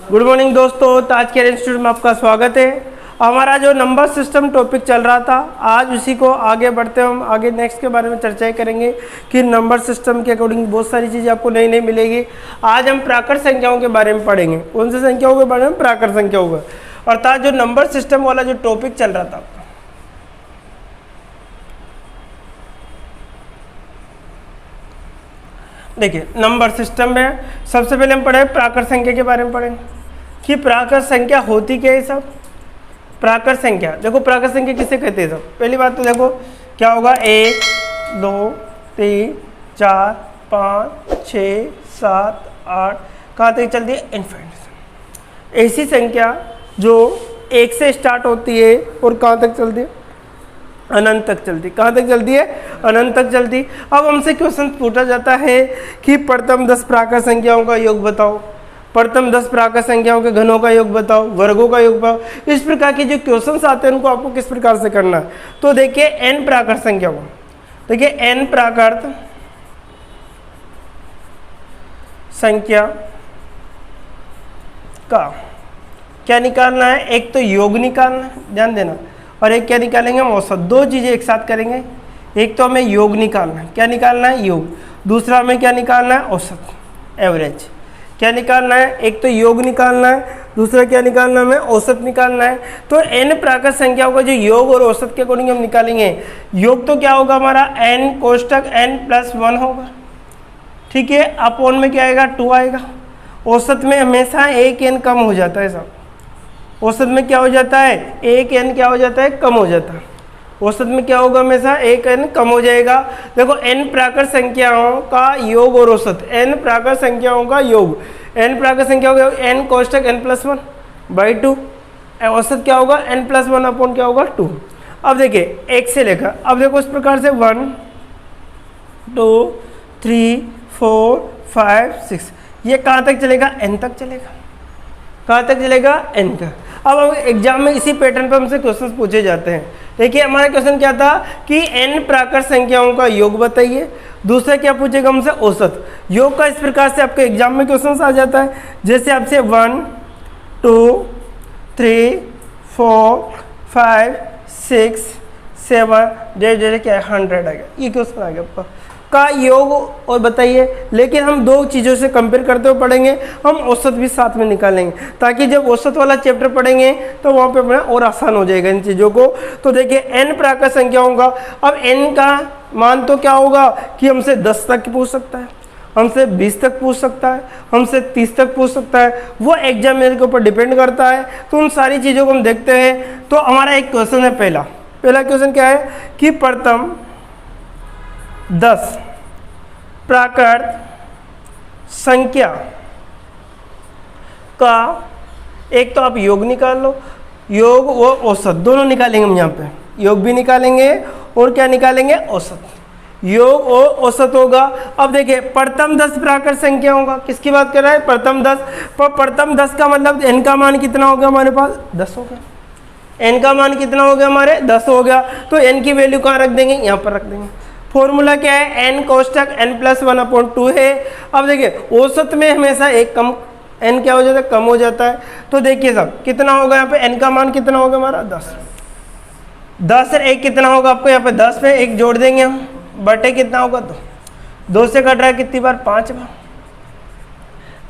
Good morning दोस्तों, ताज care institute में आपका स्वागत है। हमारा जो नंबर सिस्टम टॉपिक चल रहा था, आज उसी को आगे बढ़ते हम आगे नेक्स्ट के बारे में चर्चा करेंगे कि नंबर सिस्टम के अकॉर्डिंग बहुत सारी चीज़ें आपको नई नई मिलेगी। आज हम प्राकृत संख्याओं के बारे में पढ़ेंगे। कौन सी संख्याओं के बारे में? प्राकृत संख्याओं का। अर्थात जो नंबर सिस्टम वाला जो टॉपिक चल रहा था, देखिए नंबर सिस्टम में सबसे पहले हम पढ़े प्राकृत संख्या के बारे में पढ़ेंगे कि प्राकृत संख्या होती क्या है। सब प्राकृत संख्या, देखो प्राकृत संख्या किसे कहते हैं। सब पहली बात तो देखो क्या होगा, 1 2 3 4 5 6 7 8 कहाँ तक चलती है? इन्फिनिटी। ऐसी संख्या जो 1 से स्टार्ट होती है और कहाँ तक चलती है? अनंत तक चलती। कहाँ तक चलती है? अनंत तक चलती। अब हमसे क्वेश्चन पूछा जाता है कि प्रथम 10 प्राकृत संख्याओं का योग बताओ, प्रथम 10 प्राकृत संख्याओं के घनों का योग बताओ, वर्गों का योग बताओ। इस प्रकार के जो क्वेश्चंस आते हैं उनको आपको किस प्रकार से करना है। तो देखिए n प्राकृत संख्या को, देखिए n प्राकृत संख्या का क्या निकालना है? एक तो योग निकालना है, ध्यान देना, और एक क्या निकालेंगे? हम औसत। दो चीज़ें एक साथ करेंगे। एक तो हमें योग निकालना है, क्या निकालना है? योग। दूसरा हमें क्या निकालना है? औसत, एवरेज। क्या निकालना है? एक तो योग निकालना है, दूसरा क्या निकालना है? हमें औसत निकालना है। तो n प्राकृत संख्याओं का जो योग और औसत के अकॉर्डिंग हम निकालेंगे। योग तो क्या होगा हमारा? n कोष्टक n+1 होगा, ठीक है। अपोन में क्या आएगा? 2 आएगा। औसत में हमेशा एक n कम हो जाता है। सब औसत में क्या हो जाता है? एक n क्या हो जाता है? कम हो जाता है। औसत में क्या होगा? हमेशा एक n कम हो जाएगा। देखो n प्राकृत संख्याओं का योग और औसत, n प्राकृत संख्याओं का योग, n प्राकृत संख्याओं का n कोष्टक n+1/2, औसत क्या होगा? n+1 अपॉन क्या होगा? 2। अब देखिए 1 से लेकर, अब देखो इस प्रकार से 1 2 3 4 5 6, ये कहाँ तक चलेगा? n तक चलेगा। कहाँ तक चलेगा? n तक। अब हम एग्जाम में इसी पैटर्न पर हमसे क्वेश्चंस पूछे जाते हैं। देखिए हमारा क्वेश्चन क्या था कि n प्राकृत संख्याओं का योग बताइए। दूसरा क्या पूछेगा हमसे? औसत। योग का इस प्रकार से आपके एग्जाम में क्वेश्चंस आ जाता है, जैसे आपसे 1 2 3 4 5 6 7 डेढ़ क्या है? 100 आ गया। ये क्वेश्चन आ गया आपका का योग और बताइए। लेकिन हम दो चीज़ों से कंपेयर करते हुए पढ़ेंगे, हम औसत भी साथ में निकालेंगे, ताकि जब औसत वाला चैप्टर पढ़ेंगे तो वहाँ पे अपना और आसान हो जाएगा इन चीज़ों को। तो देखिए n प्राकृत संख्याओं का, अब n का मान तो क्या होगा कि हमसे 10 तक पूछ सकता है, हमसे 20 तक पूछ सकता है, हमसे 30 तक पूछ सकता है, वो एग्जामिनर के ऊपर डिपेंड करता है। तो उन सारी चीज़ों को हम देखते हैं। तो हमारा एक क्वेश्चन है, पहला क्वेश्चन क्या है कि प्रथम 10 प्राकृत संख्या का, एक तो आप योग निकाल लो, योग व औसत दोनों निकालेंगे हम यहाँ पे, योग भी निकालेंगे और क्या निकालेंगे? औसत। योग और औसत होगा। अब देखिए प्रथम 10 प्राकृत संख्याओं का, किसकी बात कर रहा है? प्रथम 10। पर प्रथम 10 का मतलब n का मान कितना हो गया हमारे पास? 10 हो गया। n का मान कितना हो गया हमारे? 10 हो गया। तो n की वैल्यू कहाँ रख देंगे? यहाँ पर रख देंगे। फॉर्मूला क्या है? n कोष्टक n+1/2 है। अब देखिए औसत में हमेशा एक कम, n क्या हो जाता है? कम हो जाता है। तो देखिए सब कितना होगा यहाँ पे? n का मान कितना होगा हमारा? 10। 10 और 1 कितना होगा आपको यहाँ पे? 10 पे 1 जोड़ देंगे हम, बटे कितना होगा? 2 से कट रहा है कितनी बार? 5 बार।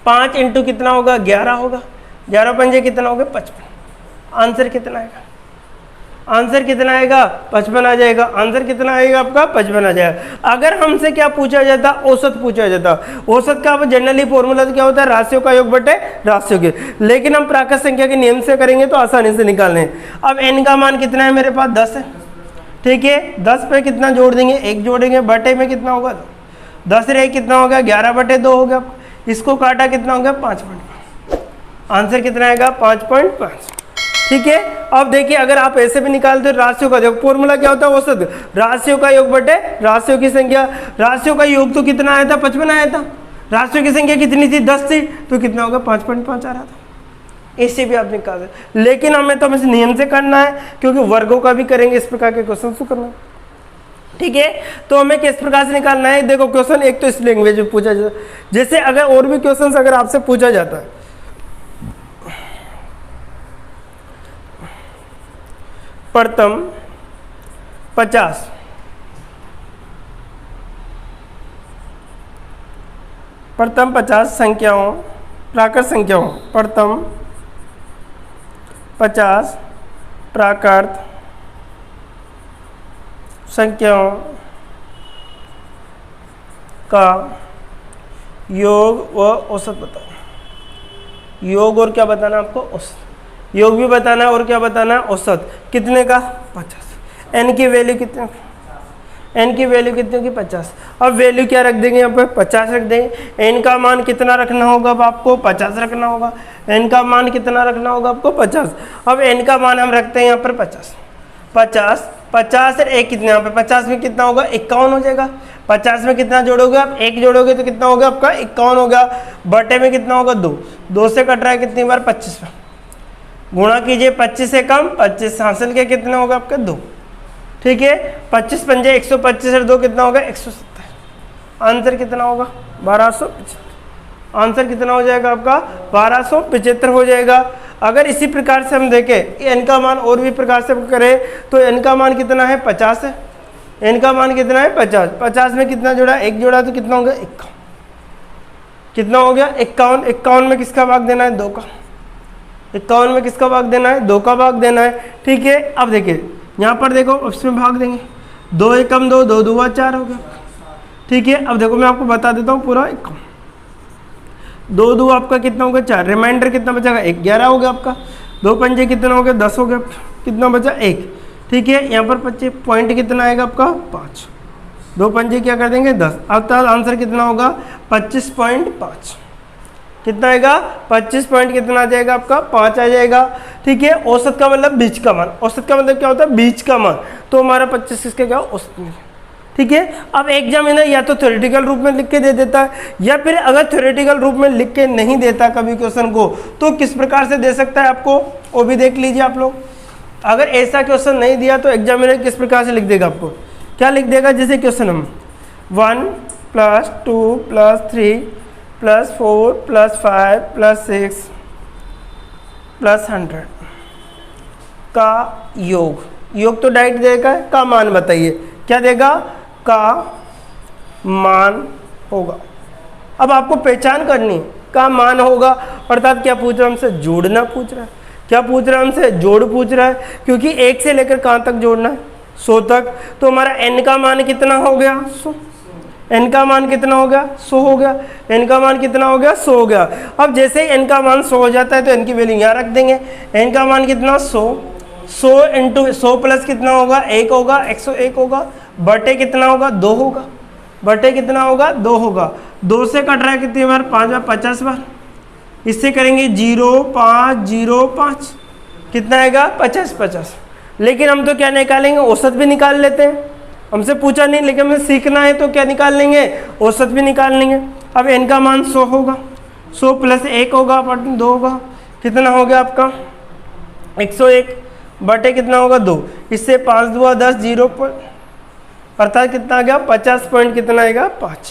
5 इंटू कितना होगा? 11 होगा। 11 पंजे कितना होगा? 55। आंसर कितना आएगा? आंसर कितना आएगा? 55 आ जाएगा। आंसर कितना आएगा आपका? 55 आ जाएगा। अगर हमसे क्या पूछा जाता? औसत पूछा जाता। औसत का जनरली फॉर्मूला तो क्या होता है? राशियों का योग बटे राशियों के, लेकिन हम प्राकृत संख्या के नियम से करेंगे तो आसानी से निकालने। अब n का मान कितना है मेरे पास? 10 है, ठीक है। 10 पे कितना जोड़ देंगे? 1 जोड़ेंगे, बटे में कितना होगा? 10 और 1 कितना हो गया? 11/2 हो गया। इसको काटा कितना हो गया? 5.5। आंसर कितना आएगा? 5.5, ठीक है। अब देखिए अगर आप ऐसे भी निकालते हो राशियों का, देखो फॉर्मूला क्या होता है? औसत, राशियों का योग बटे राशियों की संख्या। राशियों का योग तो कितना आया था? 55 आया था। राशियों की संख्या कितनी थी? 10 थी, तो कितना होगा? 5.5 आ रहा था। इससे भी आप निकाल सकते, लेकिन हमें तो हमें नियम से करना है, क्योंकि वर्गों का भी करेंगे, इस प्रकार के क्वेश्चन तो करना है। ठीक है। तो हमें किस प्रकार से निकालना है, देखो क्वेश्चन एक तो इस लैंग्वेज में पूछा जाता है, जैसे अगर और भी क्वेश्चन अगर आपसे पूछा जाता है प्रथम 50 प्रथम 50 संख्याओं प्राकृत संख्याओं प्रथम 50 प्राकृत संख्याओं का योग व औसत बताओ। योग और क्या बताना आपको? औसत। योग भी बताना है और क्या बताना है? औसत। कितने का? 50। एन की वैल्यू कितने? एन की वैल्यू कितने की? 50। अब वैल्यू क्या रख देंगे यहाँ पे? 50 रख देंगे। एन का मान कितना रखना होगा? अब आपको 50 रखना होगा। एन का मान कितना रखना होगा आपको? 50। अब एन का मान हम रखते हैं यहाँ पर 50। 50 और एक कितने? यहाँ पे 50 में कितना होगा? 51 हो जाएगा। 50 में कितना जोड़ोगे आप? 1 जोड़ोगे तो कितना होगा आपका? 51 होगा। बटे में कितना होगा? 2। 2 से कट रहा है कितनी बार? 25 में। गुणा कीजिए 25 से कम 25 हासिल के कितना होगा आपका? 2। ठीक है। 25 पंजे 125 और 2 कितना होगा? 170। आंसर कितना होगा? 1275। आंसर कितना हो जाएगा आपका? 1275 हो जाएगा। अगर इसी प्रकार से हम देखें एन का मान और भी प्रकार से करें तो एन का मान कितना है? 50 है। एन का मान कितना है? 50। 50 में कितना जोड़ा? 1 जोड़ा तो कितना हो गया? 51। कितना हो गया? 51। 51 में किसका भाग देना है? 2 का। 51 में किसका भाग देना है? 2 का भाग देना है। ठीक है। अब देखिए यहाँ पर देखो इसमें भाग देंगे 2 एकम 2, 2 दूआ 4 हो गया। ठीक है। अब देखो मैं आपको बता देता हूँ पूरा 51। 2 दो आपका कितना हो गया? 4। रिमाइंडर कितना बचेगा? 1। 11 हो गया आपका। 2 पंजे कितना हो गया? 10 हो गया। कितना बचा? 1। ठीक है। यहाँ पर 25 पॉइंट कितना आएगा आपका? 5। 2 पंजे क्या कर देंगे? 10। अब आंसर कितना होगा? 25.5। कितना आएगा? 25 पॉइंट कितना आ जाएगा आपका? 5 आ जाएगा। ठीक है। औसत का मतलब बीच का मान। औसत का मतलब क्या होता है? बीच का मान। तो हमारा 25 इसके क्या? औसत में। ठीक है। अब एग्जामिनर या तो थ्योरेटिकल रूप में लिख के दे देता है या फिर अगर थ्योरेटिकल रूप में लिख के नहीं देता कभी क्वेश्चन को तो किस प्रकार से दे सकता है आपको वो भी देख लीजिए आप लोग। अगर ऐसा क्वेश्चन नहीं दिया तो एग्जामिनर किस प्रकार से लिख देगा आपको? क्या लिख देगा? जैसे क्वेश्चन हम 1 + 2 + 3 + 4 + 5 + 6 + 100 का योग तो डायरेक्ट देगा। का मान बताइए। क्या देगा? का मान होगा। अब आपको पहचान करनी का मान होगा अर्थात क्या पूछ रहा है हमसे? जोड़ना पूछ रहा है। क्या पूछ रहा है हमसे? जोड़ पूछ रहा है। क्योंकि 1 से लेकर कहाँ तक जोड़ना है? 100 तक। तो हमारा n का मान कितना हो गया? 100। n का मान कितना हो गया? 100 हो गया। n का मान कितना हो गया? 100 हो गया। अब जैसे ही n का मान 100 हो जाता है तो n की वैल्यू यहाँ रख देंगे। n का मान कितना? 100। 100 × 100 प्लस कितना होगा? 1 होगा। 101 होगा। बटे कितना होगा? 2 होगा। बटे कितना होगा? 2 होगा। 2 से कट रहा है कितनी बार? 5 बार। 50 बार। इससे करेंगे 0 5 0 5 कितना आएगा? 50 50। लेकिन हम तो क्या निकालेंगे? औसत भी निकाल लेते हैं। हमसे पूछा नहीं लेकिन हमें सीखना है तो क्या निकाल लेंगे? औसत भी निकाल लेंगे। अब n का मान 100 होगा। 100 + 1 होगा बटे 2 होगा। कितना हो गया आपका? 101 बटे कितना होगा? 2। इससे 5 दूआ 10 0 अर्थात कितना आ गया? 50 पॉइंट कितना आएगा? 5।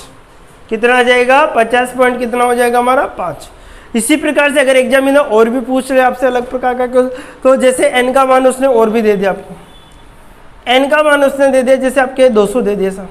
कितना आ जाएगा? 50 पॉइंट कितना हो जाएगा हमारा? 5। इसी प्रकार से अगर एग्जामिनर और भी पूछ रहे आपसे अलग प्रकार का तो जैसे n का मान उसने और भी दे दिया आपको। n का मान उसने दे दिया जैसे आपके 200 दे दिया सर।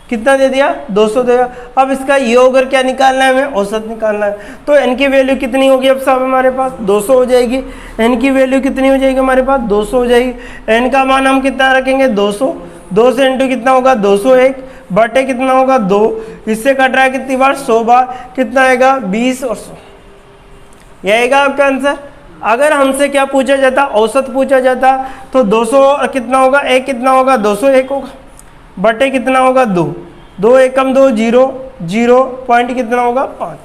कितना दे दिया? 200 दे दिया। अब इसका योग और क्या निकालना है? हमें औसत निकालना है। तो n की वैल्यू कितनी होगी अब साहब हमारे पास? 200 हो जाएगी। n की वैल्यू कितनी हो जाएगी हमारे पास? 200 हो जाएगी। n का मान हम कितना रखेंगे? 200। 2 से इंटू कितना होगा? 201 बटे कितना होगा? 2। इससे कट रहा है कितनी बार? 100 बार। कितना आएगा? 20 और 100। यह आएगा आपका आंसर। अगर हमसे क्या पूछा जाता? औसत पूछा जाता तो 200 और कितना होगा? 1 कितना होगा? 201 होगा। बटे कितना होगा? 2। 2 एकम 2 0 0 पॉइंट कितना होगा? 5।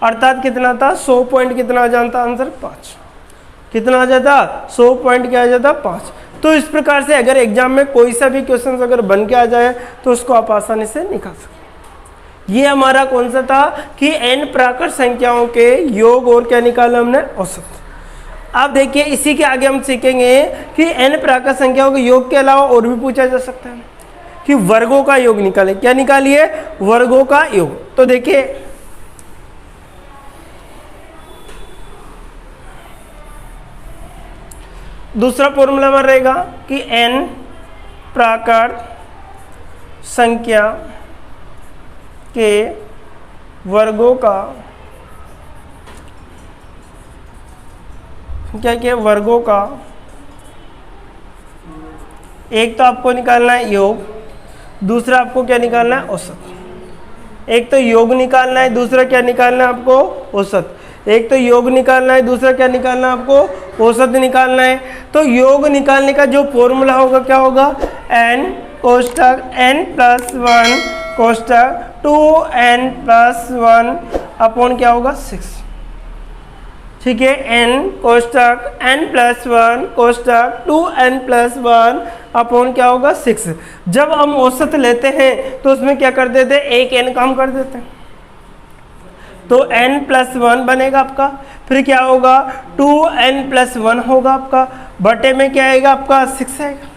अर्थात कितना था? 100 पॉइंट कितना आ जाता? आंसर 5। कितना आ जाता? 100 पॉइंट क्या आ जाता? 5। तो इस प्रकार से अगर एग्जाम में कोई सा भी क्वेश्चन अगर बन के आ जाए तो उसको आप आसानी से निकाल सकते। ये हमारा कौन सा था कि n प्राकृत संख्याओं के योग और क्या निकाला हमने? औसत। अब देखिए इसी के आगे हम सीखेंगे कि n प्राकृत संख्याओं के योग के अलावा और भी पूछा जा सकता है कि वर्गों का योग निकाले। क्या निकालिए? वर्गों का योग। तो देखिए दूसरा फॉर्मूला हमारा रहेगा कि n प्राकृत संख्या के वर्गों का वर्गों का एक तो आपको निकालना है योग, दूसरा आपको क्या निकालना है औसत। एक तो योग निकालना है, दूसरा क्या निकालना है आपको औसत। एक तो योग निकालना है, दूसरा क्या निकालना है आपको औसत निकालना है। तो योग निकालने का जो फॉर्मूला होगा क्या होगा, n कोष्टक n plus 1 कोष्टक 2n plus 1 upon क्या होगा 6। ठीक है, n कोष्टक n plus 1 कोष्टक 2n plus 1 upon क्या होगा 6। जब हम औसत लेते हैं तो उसमें क्या कर देते हैं, एक n कम कर देते हैं, तो n प्लस 1 बनेगा आपका। फिर क्या होगा 2n प्लस 1 होगा आपका, बटे में क्या आएगा आपका 6 आएगा,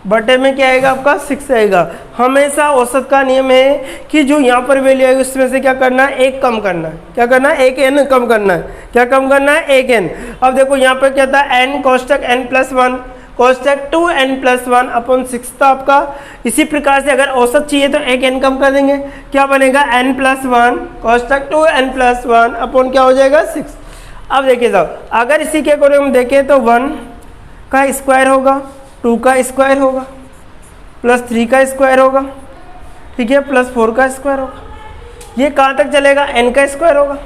बटे में क्या आएगा आपका 6 आएगा। हमेशा औसत का नियम है कि जो यहाँ पर वैल्यू आएगी उसमें से क्या करना है, एक कम करना है। क्या करना है, एक n कम करना है। क्या कम करना है, एक n। अब देखो यहाँ पर क्या था, n कोष्टक n plus 1 कोष्टक 2n plus 1 upon 6 था आपका। इसी प्रकार से अगर औसत चाहिए तो एक n कम कर देंगे, क्या बनेगा n plus 1 कोष्टक 2n plus 1 upon क्या हो जाएगा 6। अब देखिए साहब, अगर इसी के अकॉर्डिंग हम देखें तो 1 का स्क्वायर होगा, 2 का स्क्वायर होगा, प्लस 3 का स्क्वायर होगा, ठीक है, प्लस 4 का स्क्वायर होगा। ये कहाँ तक चलेगा, n का स्क्वायर होगा।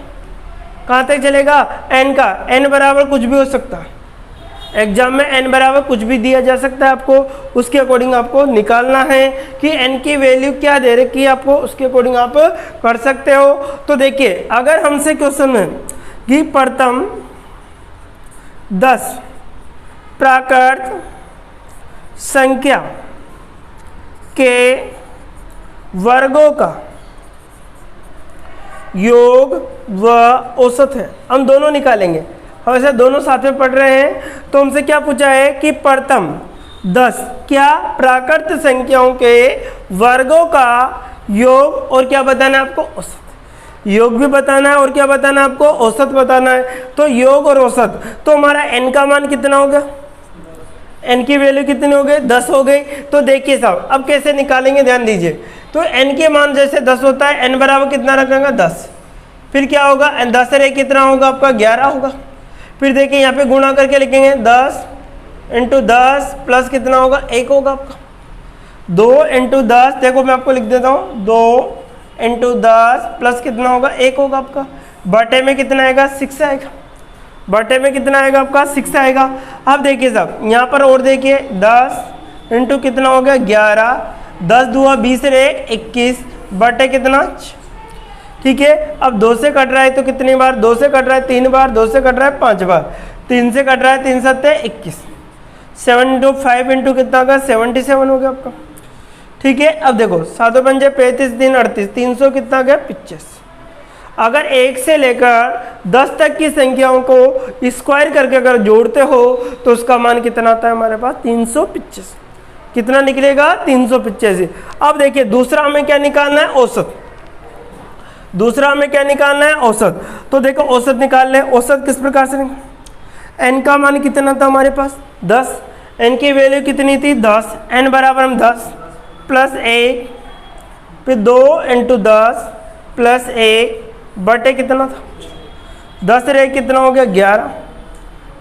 कहाँ तक चलेगा, n का। n बराबर कुछ भी हो सकता है, एग्जाम में n बराबर कुछ भी दिया जा सकता है आपको, उसके अकॉर्डिंग आपको निकालना है कि n की वैल्यू क्या दे रखी है आपको, उसके अकॉर्डिंग आप कर सकते हो। तो देखिए, अगर हमसे क्वेश्चन है कि प्रथम 10 प्राकृत संख्या के वर्गों का योग व औसत है, हम दोनों निकालेंगे। हम ऐसे दोनों साथ में पढ़ रहे हैं। तो हमसे क्या पूछा है कि प्रथम 10 क्या प्राकृत संख्याओं के वर्गों का योग और क्या बताना है आपको, औसत। योग भी बताना है और क्या बताना है आपको, औसत बताना है। तो योग और औसत, तो हमारा n का मान कितना हो गया, n की वैल्यू कितनी हो गई, 10 हो गई। तो देखिए साहब, अब कैसे निकालेंगे, ध्यान दीजिए। तो n के मान जैसे 10 होता है, n बराबर कितना रखेंगे 10। फिर क्या होगा, 10 रे कितना होगा आपका 11 होगा। फिर देखिए यहाँ पे गुणा करके लिखेंगे 10 इंटू 10 प्लस कितना होगा 1 होगा आपका। 2 इंटू 10, देखो मैं आपको लिख देता हूँ, 2 इंटू 10 प्लस कितना होगा 1 होगा आपका। बटे में कितना आएगा 6 आएगा, बटे में कितना आएगा आपका 6 आएगा। अब देखिए साहब, यहाँ पर और देखिए 10 इंटू कितना हो गया 11, 10 दूआ 20 रे 21 बटे कितना, ठीक है। अब 2 से कट रहा है तो कितनी बार, 2 से कट रहा है 3 बार, 2 से कट रहा है 5 बार, 3 से कट रहा है 3 7 21, 7 इंटू 5 इंटू कितना होगा 77 हो गया आपका, ठीक है। अब देखो 7 पंजे 35 3 38, 300 कितना गया 25। अगर 1 से लेकर 10 तक की संख्याओं को स्क्वायर करके अगर जोड़ते हो तो उसका मान कितना आता है हमारे पास 385। कितना निकलेगा 385। अब देखिए दूसरा हमें क्या निकालना है, औसत। दूसरा हमें क्या निकालना है, औसत। तो देखो औसत निकाल लें। औसत किस प्रकार से n का मान कितना था हमारे पास 10, n की वैल्यू कितनी थी 10, n बराबर हम 10 प्लस 1 फिर 2 इंटू 10 प्लस 1 बटे कितना था 10 रे कितना हो गया 11,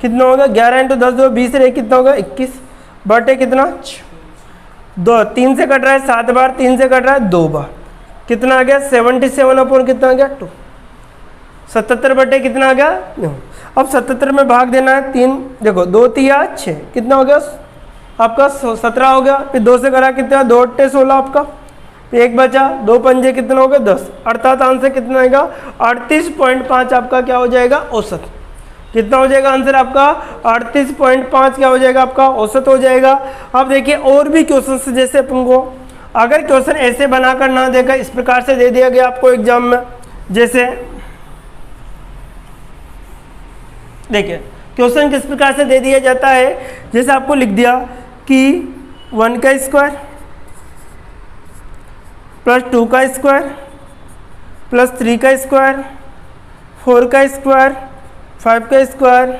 कितना हो गया 11 इंटू 10 2 20 रे कितना हो गया 21 बटे कितना 2, 3 से कट रहा है 7 बार, 3 से कट रहा है 2 बार, कितना आ गया 77 अपॉन कितना आ गया 2, 77 बटे कितना आ गया 9। अब 77 में भाग देना है 3, देखो 2 3 6 कितना हो गया आपका 17 हो गया। फिर 2 से करा कितना 2 8 16 आपका, फिर 1 बचा, 2 पंजे कितना हो गया 10, अर्थात आंसर कितना आएगा 38.5 आपका क्या हो जाएगा औसत। कितना हो जाएगा आंसर आपका 38.5 क्या हो जाएगा आपका औसत हो जाएगा। अब देखिए और भी क्वेश्चन जैसे अपन को अगर क्वेश्चन ऐसे बनाकर ना देगा, इस प्रकार से दे दिया गया आपको एग्जाम में, जैसे देखिए क्वेश्चन किस प्रकार से दे दिया जाता है, जैसे आपको लिख दिया कि 1 का स्क्वायर प्लस 2 का स्क्वायर प्लस 3 का स्क्वायर 4 का स्क्वायर 5 का स्क्वायर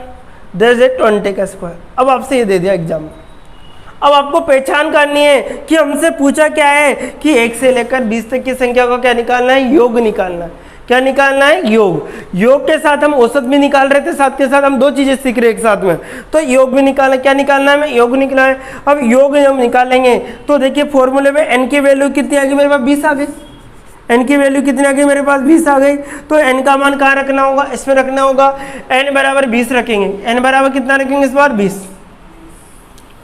देयर इज 20 का स्क्वायर। अब आपसे ये दे दिया एग्जाम में, अब आपको पहचान करनी है कि हमसे पूछा क्या है कि 1 से लेकर 20 तक की संख्या का क्या निकालना है, योग निकालना है। क्या निकालना है, योग। योग के साथ हम औसत भी निकाल रहे थे, साथ के साथ हम दो चीजें सीख रहे हैं एक साथ में, तो योग भी निकालना। क्या निकालना है, योग निकालना है। अब योग हम निकालेंगे तो देखिए फॉर्मूले में n की वैल्यू कितनी आ गई मेरे पास, 20 आ गई। n की वैल्यू कितनी आ गई मेरे पास, 20 आ गई। तो n का मान कहाँ रखना होगा, इसमें रखना होगा। n बराबर 20 रखेंगे, n बराबर कितना रखेंगे इस बार 20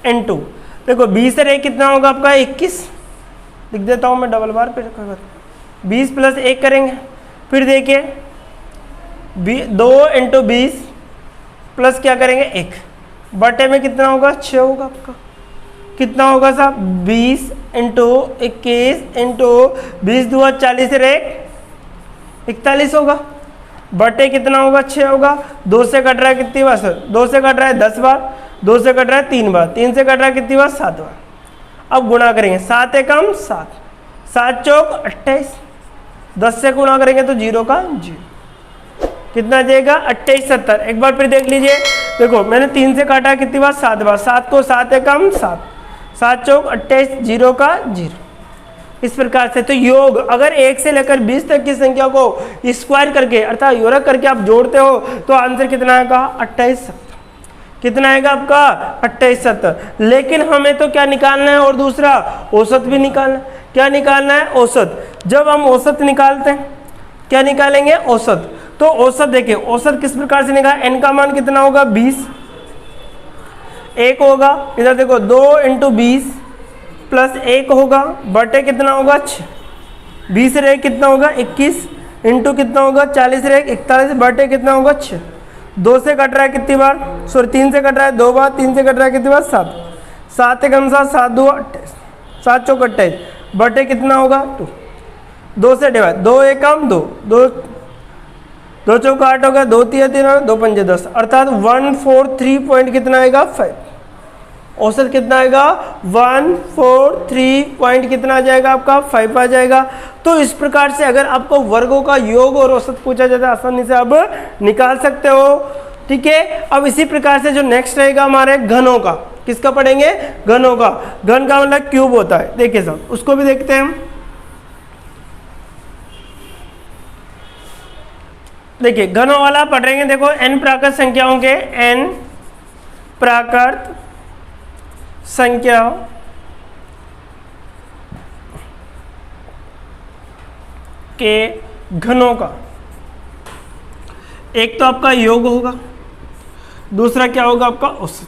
n2। देखो 20 से कितना होगा आपका 21, लिख देता हूँ मैं डबल बार पे, 20 प्लस 1 करेंगे। फिर देखिए 2 × 20 प्लस क्या करेंगे 1 बटे में कितना होगा 6 होगा आपका। कितना होगा साहब 20 × 21 × 20 2 40 रे 41 होगा, बटे कितना होगा 6 होगा। 2 से कट रहा है कितनी बार सर, 2 से कट रहा है 10 बार, 2 से कट रहा है 3 बार, 3 से कट रहा है कितनी बार 7 बार। अब गुणा करेंगे, 7 एकम 7, 7 चौक 28, 10 से गुणा करेंगे तो 0 का 0, कितना जाएगा 28 70। एक बार फिर देख लीजिए, देखो मैंने 3 से काटा कितनी बार 7 बार, 7 को 7 एकम 7, 7 चौक 28, 0 का 0। इस प्रकार से तो योग अगर 1 से लेकर 20 तक की संख्या को स्क्वायर करके अर्थात योरक करके आप जोड़ते हो तो आंसर कितना आएगा 28 70। कितना आएगा आपका 28 70। लेकिन हमें तो क्या निकालना है और दूसरा औसत भी निकालना है। क्या निकालना है, औसत। जब हम औसत निकालते हैं क्या निकालेंगे, औसत। तो औसत देखिए, औसत किस प्रकार से निकाल, n का मान कितना होगा 20, 1 होगा। इधर देखो 2 × 20 प्लस 1 होगा, बटे कितना होगा 6, 20 रहे कितना होगा 21 इंटू कितना होगा 40 रहे 41, बटे कितना होगा 6। 2 से कट रहा है कितनी बार, सॉरी 3 से कट रहा है 2 बार, 3 से कट रहा है कितनी बार 7, 7 एकम 7, 7 2 28, 7 चौक 28, बटे कितना होगा 2, 2 से डिवाइड, 2 एकम 2, 2 चौक 8 होगा, 2 3 3 2 5 10, अर्थात 143 पॉइंट कितना आएगा 5। औसत कितना आएगा 143 पॉइंट कितना आ जाएगा आपका 5 आ जाएगा। तो इस प्रकार से अगर आपको वर्गों का योग और औसत पूछा जाता है आसानी से आप निकाल सकते हो। ठीक है, अब इसी प्रकार से जो नेक्स्ट रहेगा हमारे घनों का, किसका पढ़ेंगे, घनों का। घन का मतलब क्यूब होता है, देखिए सब उसको भी देखते हैं हम। देखिए घनों वाला पढ़ेंगे, देखो n प्राकृत संख्याओं के, n प्राकृत संख्या के घनों का एक तो आपका योग होगा, दूसरा क्या होगा आपका औसत।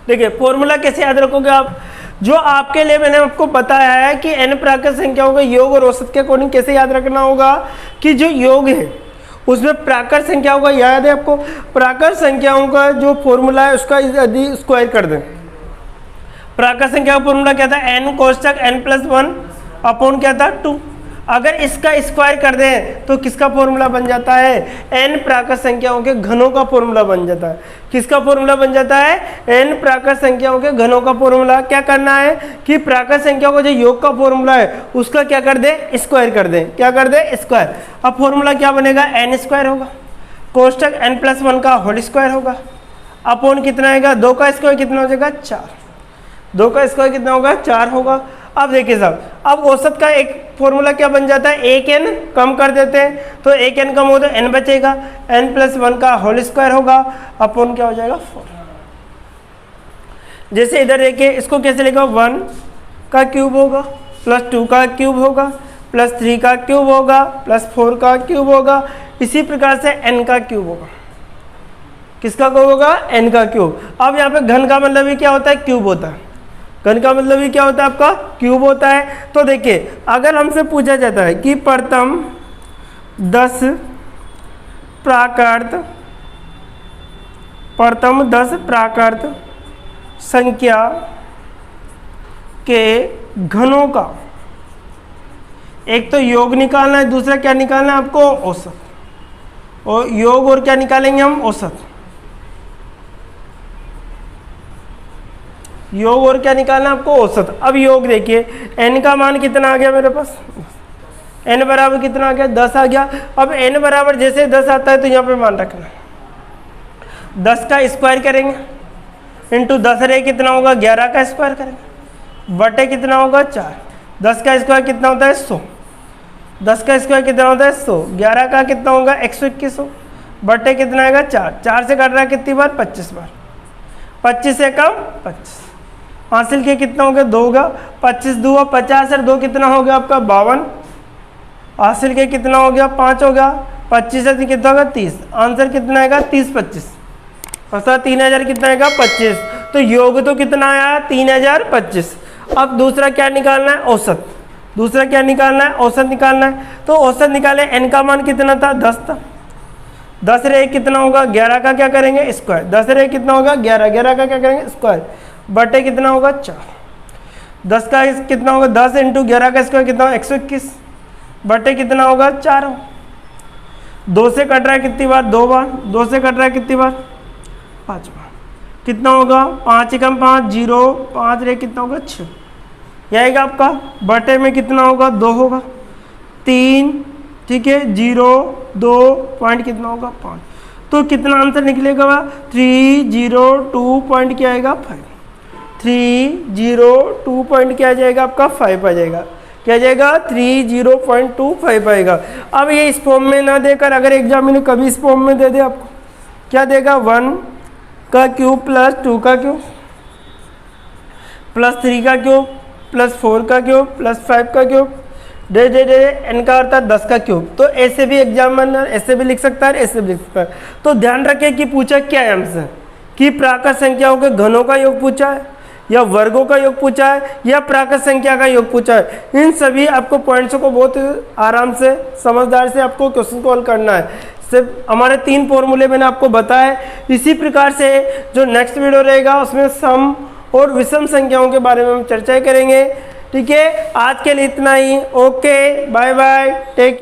देखिए फॉर्मूला कैसे याद रखोगे आप, जो आपके लिए मैंने आपको बताया है कि n प्राकृत संख्याओं के योग और औसत के अकॉर्डिंग कैसे याद रखना होगा कि जो योग है उसमें प्राकृत संख्याओं का याद है आपको, प्राकृत संख्याओं का जो फॉर्मूला है उसका यदि स्क्वायर कर दें, प्राकृत संख्या का फॉर्मूला क्या था n कोष्ठक n+1 अपॉन क्या था 2। अगर इसका स्क्वायर कर दें तो किसका फॉर्मूला बन जाता है, n प्राकृत संख्याओं के घनों का फॉर्मूला बन जाता है। किसका फॉर्मूला बन जाता है, n प्राकृत संख्याओं के घनों का फॉर्मूला। क्या करना है कि प्राकृत संख्याओं का जो योग का फॉर्मूला है उसका क्या कर दे, स्क्वायर कर दे। क्या कर दे, स्क्वायर। अब फॉर्मूला क्या बनेगा, n² होगा, कोष्ठक n+1 का होल स्क्वायर होगा, अपॉन कितना आएगा 2 का स्क्वायर कितना हो जाएगा 4, 2 का स्क्वायर कितना होगा 4 होगा। अब देखिए साहब, अब औसत का एक फॉर्मूला क्या बन जाता है, 1n कम कर देते हैं तो 1n कम होता है n बचेगा, n+1 का होल स्क्वायर होगा, अपॉन क्या हो जाएगा 4। जैसे इधर देखिए इसको कैसे लिखा, 1 का क्यूब होगा प्लस 2 का क्यूब होगा प्लस 3 का क्यूब होगा प्लस 4 का क्यूब होगा। इसी प्रकार से n का क्यूब होगा। किसका क्यूब होगा, n का क्यूब। अब यहाँ पे घन का मतलब ही क्या होता है, क्यूब होता है। घन का मतलब ही क्या होता है आपका, क्यूब होता है। तो देखिए अगर हमसे पूछा जाता है कि प्रथम 10 प्राकृत संख्या के घनों का एक तो योग निकालना है, दूसरा क्या निकालना है आपको, औसत। और योग और क्या निकालेंगे हम, औसत। योग और क्या निकालना है आपको, औसत। अब योग देखिए n का मान कितना आ गया मेरे पास, n बराबर कितना आ गया 10 आ गया। अब n बराबर जैसे 10 आता है तो यहाँ पे मान रखना, 10 का स्क्वायर करेंगे इंटू 10 रहे कितना होगा 11 का स्क्वायर करेंगे बटे कितना होगा 4। 10 का स्क्वायर कितना होता है 100। 10 का स्क्वायर कितना होता है 100। 11 का कितना होगा 121 बटे कितना आएगा 4। 4 से कट रहा है कितनी बार 25 बार। 25 से कम 25 हासिल के कितना हो गया 2 होगा। 25 2 50 और 2 कितना हो गया आपका 52। हासिल के कितना हो गया 5 होगा। 25 से कितना होगा 30। आंसर कितना आएगा 30 25 अर्थात 3000 कितना आएगा 25। तो योग तो कितना आया 3025। अब दूसरा क्या निकालना है औसत। दूसरा क्या निकालना है औसत निकालना है। तो औसत निकाले n का मान कितना था 10 था। 10 रहे कितना होगा 11 का क्या करेंगे स्क्वायर। 10 रहे कितना होगा 11। 11 का क्या करेंगे स्क्वायर बटे कितना होगा 4। 10 का कितना होगा 10 इंटू 11 का स्क्वायर कितना होगा 121 बटे कितना होगा 4। 2 से कट रहा है कितनी बार 2 बार। 2 से कट रहा है कितनी बार 5 बार। कितना होगा 5 एकम 5 0 5 रहे कितना होगा 6। यह आएगा आपका बटे में कितना होगा 2 होगा 3 ठीक है 0 2 पॉइंट कितना होगा 5। तो कितना आंसर निकलेगा 302 पॉइंट क्या आएगा 5। 302 पॉइंट क्या आ जाएगा आपका 5 आ जाएगा। क्या जाएगा 30.25 आएगा। अब ये इस फॉर्म में ना देकर अगर एग्जामिनर कभी इस फॉर्म में दे दे आपको क्या देगा 1 का क्यूब प्लस 2 का क्यूब प्लस 3 का क्यूब प्लस 4 का क्यूब प्लस 5 का क्यूब दे n का अर्थ है 10 का क्यूब। तो ऐसे भी एग्जामिनर ऐसे भी लिख सकता है ऐसे भी लिख सकता है। तो ध्यान रखें कि पूछा क्या है हमसे कि प्राकृत संख्याओं के घनों का योग पूछा है या वर्गों का योग पूछा है या प्राकृत संख्या का योग पूछा है। इन सभी आपको पॉइंट्सों को बहुत आराम से समझदार से आपको क्वेश्चन को हल करना है। सिर्फ हमारे 3 फॉर्मूले मैंने आपको बताया। इसी प्रकार से जो नेक्स्ट वीडियो रहेगा उसमें सम और विषम संख्याओं के बारे में हम चर्चा करेंगे। ठीक है आज के लिए इतना ही। Okay bye bye take